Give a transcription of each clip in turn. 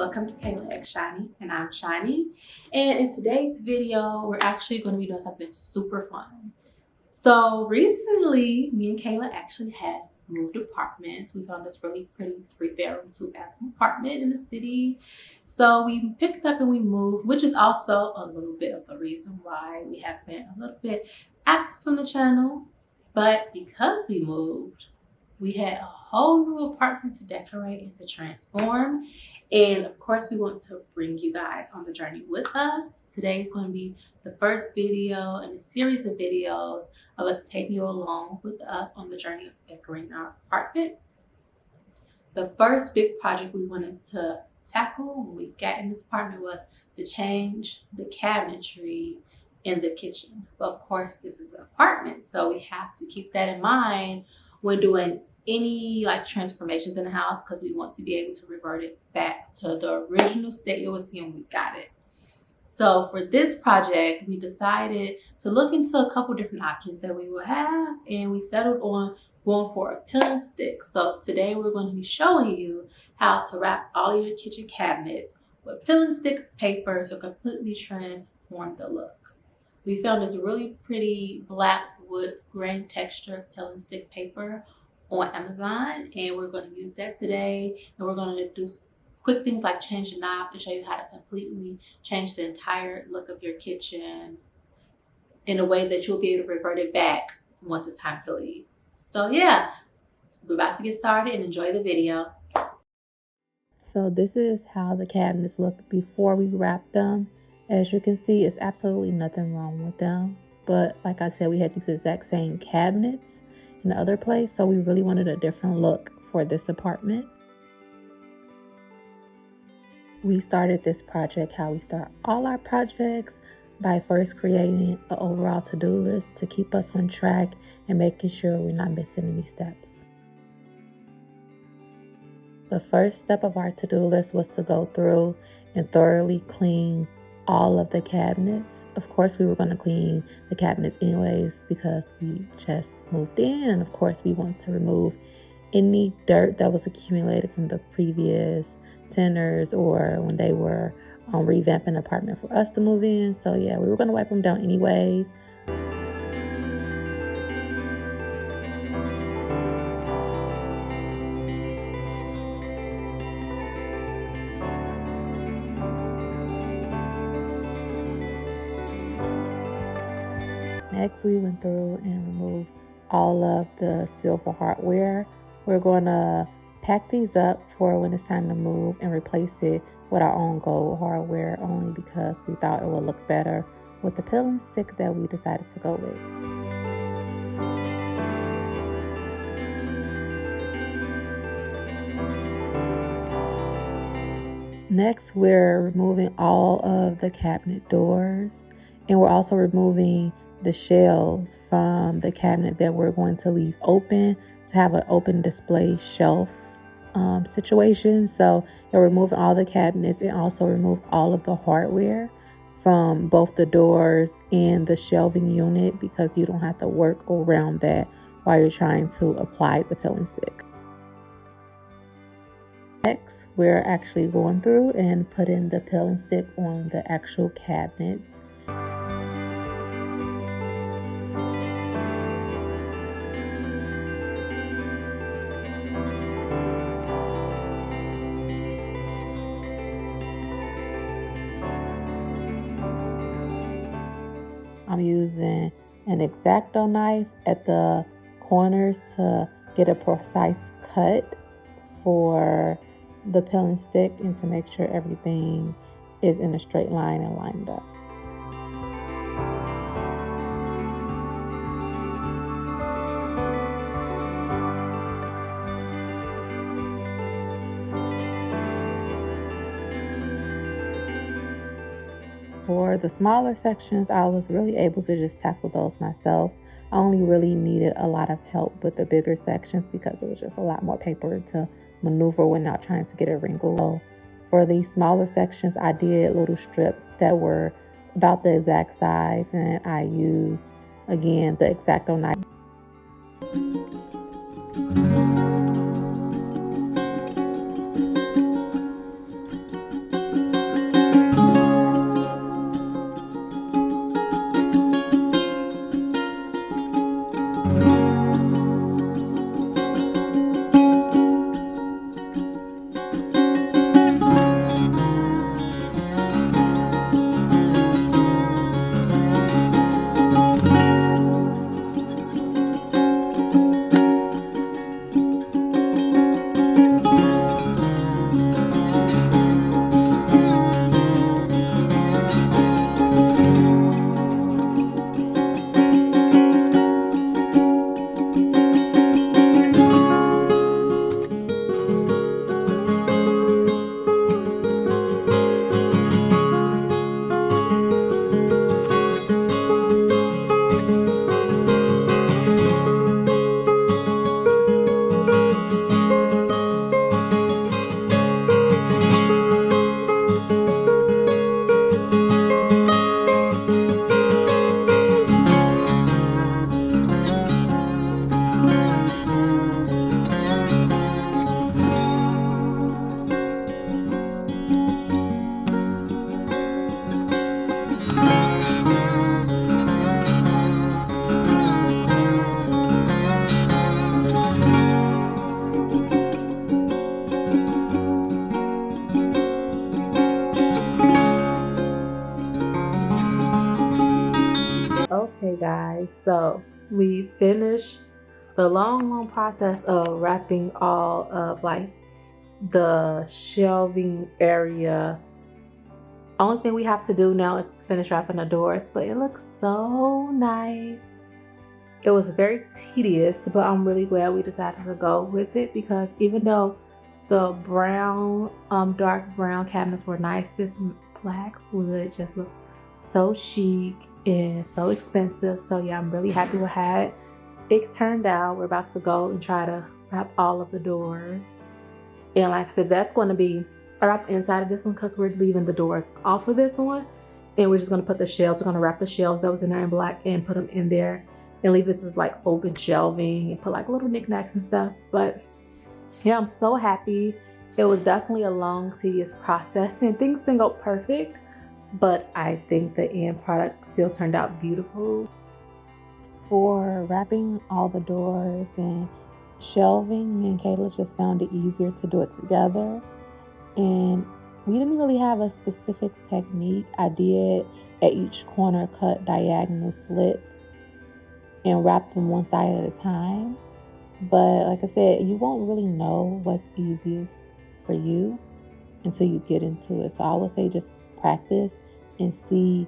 welcome to Kayla X Shonie, and I'm Shonie. And in today's video, we're actually going to be doing something super fun. So recently, me and Kayla actually has moved apartments. We found this really pretty 3-bedroom, 2-bathroom apartment in the city. So we picked up and we moved, which is also a little bit of the reason why we have been a little bit absent from the channel. But because we moved, we had a whole new apartment to decorate and to transform. And of course, we want to bring you guys on the journey with us. Today is going to be the first video in a series of videos of us taking you along with us on the journey of decorating our apartment. The first big project we wanted to tackle when we got in this apartment was to change the cabinetry in the kitchen. But of course, this is an apartment, so we have to keep that in mind when doing any transformations in the house, because we want to be able to revert it back to the original state it was in when we got it. So for this project, we decided to look into a couple different options that we will have, and we settled on going for a peel and stick. So today we're going to be showing you how to wrap all your kitchen cabinets with peel and stick paper to completely transform the look. We found this really pretty black wood grain texture peel and stick paper on Amazon, and we're going to use that today. And we're going to do quick things like change the knob and show you how to completely change the entire look of your kitchen in a way that you'll be able to revert it back once it's time to leave. So yeah, we're about to get started and enjoy the video. So this is how the cabinets look before we wrap them. As you can see, it's absolutely nothing wrong with them. But like I said, we had these exact same cabinets in the other place, so we really wanted a different look for this apartment. We started this project how we start all our projects, by first creating an overall to-do list to keep us on track and making sure we're not missing any steps. The first step of our to-do list was to go through and thoroughly clean all of the cabinets. Of course, we were going to clean the cabinets anyways because we just moved in, and of course we want to remove any dirt that was accumulated from the previous tenants or when they were revamping the apartment for us to move in. So yeah, we were going to wipe them down anyways. Next, we went through and removed all of the silver hardware. We're going to pack these up for when it's time to move and replace it with our own gold hardware, only because we thought it would look better with the peel and stick that we decided to go with. Next, we're removing all of the cabinet doors, and we're also removing the shelves from the cabinet that we're going to leave open to have an open display shelf situation. So you're removing all the cabinets and also remove all of the hardware from both the doors and the shelving unit, because you don't have to work around that while you're trying to apply the peel and stick. Next, we're actually going through and putting the peel and stick on the actual cabinets. I'm using an X-Acto knife at the corners to get a precise cut for the peel and stick and to make sure everything is in a straight line and lined up. For the smaller sections, I was really able to just tackle those myself. I only really needed a lot of help with the bigger sections because it was just a lot more paper to maneuver when not trying to get it wrinkled. So for these smaller sections, I did little strips that were about the exact size, and I used, again, the X-Acto knife. guys. So we finished the long process of wrapping all of like the shelving area. Only thing we have to do now is finish wrapping the doors, but it looks so nice. It was very tedious, but I'm really glad we decided to go with it, because even though the brown, dark brown cabinets were nice, this black wood just looked so chic and so expensive. So yeah, I'm really happy with how it turned out. We're about to go and try to wrap all of the doors. And like I said, that's going to be wrapped inside of this one, because we're leaving the doors off of this one. And we're just going to put the shelves. We're going to wrap the shelves that was in there in black and put them in there. And leave this as like open shelving and put like little knickknacks and stuff. But yeah, I'm so happy. It was definitely a long, tedious process, and things didn't go perfect, but I think the end product still turned out beautiful. For wrapping all the doors and shelving, me and Kayla just found it easier to do it together. And we didn't really have a specific technique. I did at each corner cut diagonal slits and wrap them one side at a time. But like I said, you won't really know what's easiest for you until you get into it. So I would say just practice and see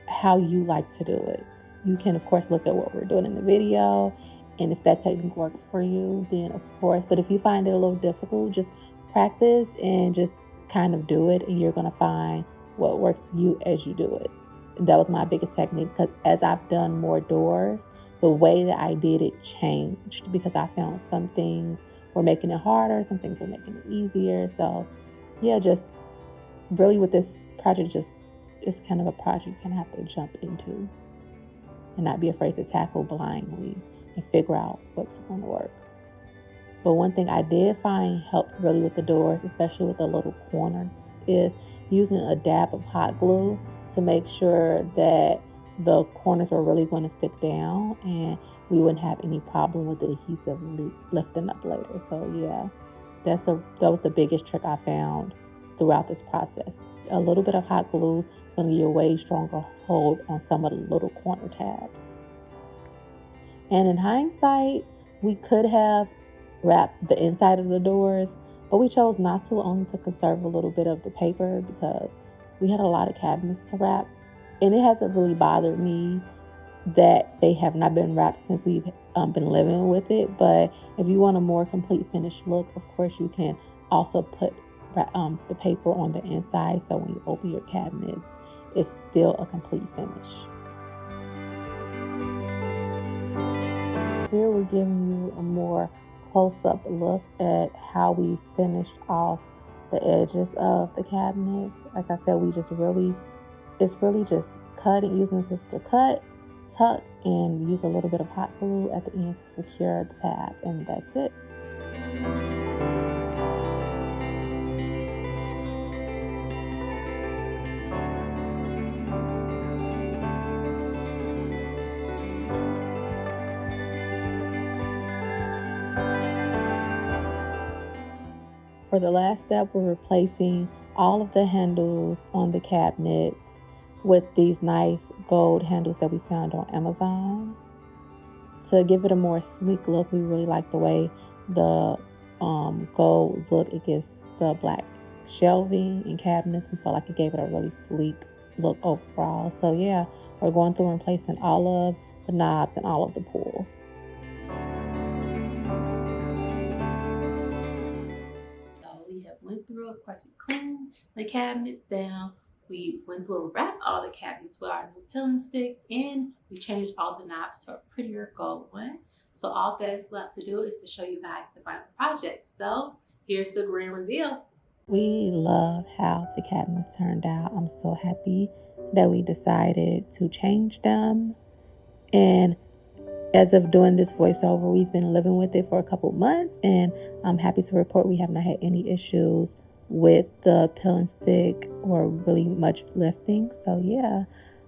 how you like to do it. You can, of course, look at what we're doing in the video, and if that technique works for you, then of course. But if you find it a little difficult, just practice and just kind of do it, and you're going to find what works for you as you do it. And that was my biggest technique, because as I've done more doors, the way that I did it changed, because I found some things were making it harder, some things were making it easier. So yeah, just really with this project, just it's kind of a project you kind of have to jump into and not be afraid to tackle blindly and figure out what's going to work. But one thing I did find helped really with the doors, especially with the little corners, is using a dab of hot glue to make sure that the corners were really going to stick down and we wouldn't have any problem with the adhesive lifting up later. So yeah, that was the biggest trick I found throughout this process. A little bit of hot glue is going to give you a way stronger hold on some of the little corner tabs. And in hindsight, we could have wrapped the inside of the doors, but we chose not to, only to conserve a little bit of the paper, because we had a lot of cabinets to wrap. And it hasn't really bothered me that they have not been wrapped since we've been living with it. But if you want a more complete finished look, of course, you can also put the paper on the inside, so when you open your cabinets, it's still a complete finish. Here we're giving you a more close-up look at how we finished off the edges of the cabinets. Like I said, it's really just cutting, using this to cut, tuck, and use a little bit of hot glue at the end to secure the tab, and that's it. For the last step, we're replacing all of the handles on the cabinets with these nice gold handles that we found on Amazon. To give it a more sleek look, we really like the way the gold look against the black shelving and cabinets. We felt like it gave it a really sleek look overall. So yeah, we're going through and replacing all of the knobs and all of the pulls. We have went through, of course, we cleaned the cabinets down. We went through and wrapped all the cabinets with our new peeling stick, and we changed all the knobs to a prettier gold one. So all that's left to do is to show you guys the final project. So here's the grand reveal. We love how the cabinets turned out. I'm so happy that we decided to change them. And as of doing this voiceover, we've been living with it for a couple months, and I'm happy to report we have not had any issues with the peeling stick or really much lifting. So yeah,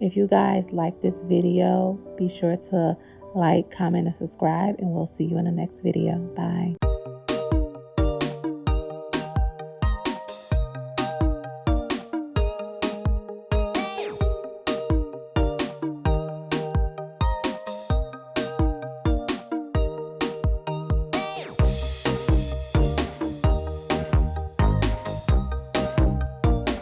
if you guys like this video, be sure to like, comment, and subscribe, and we'll see you in the next video. Bye.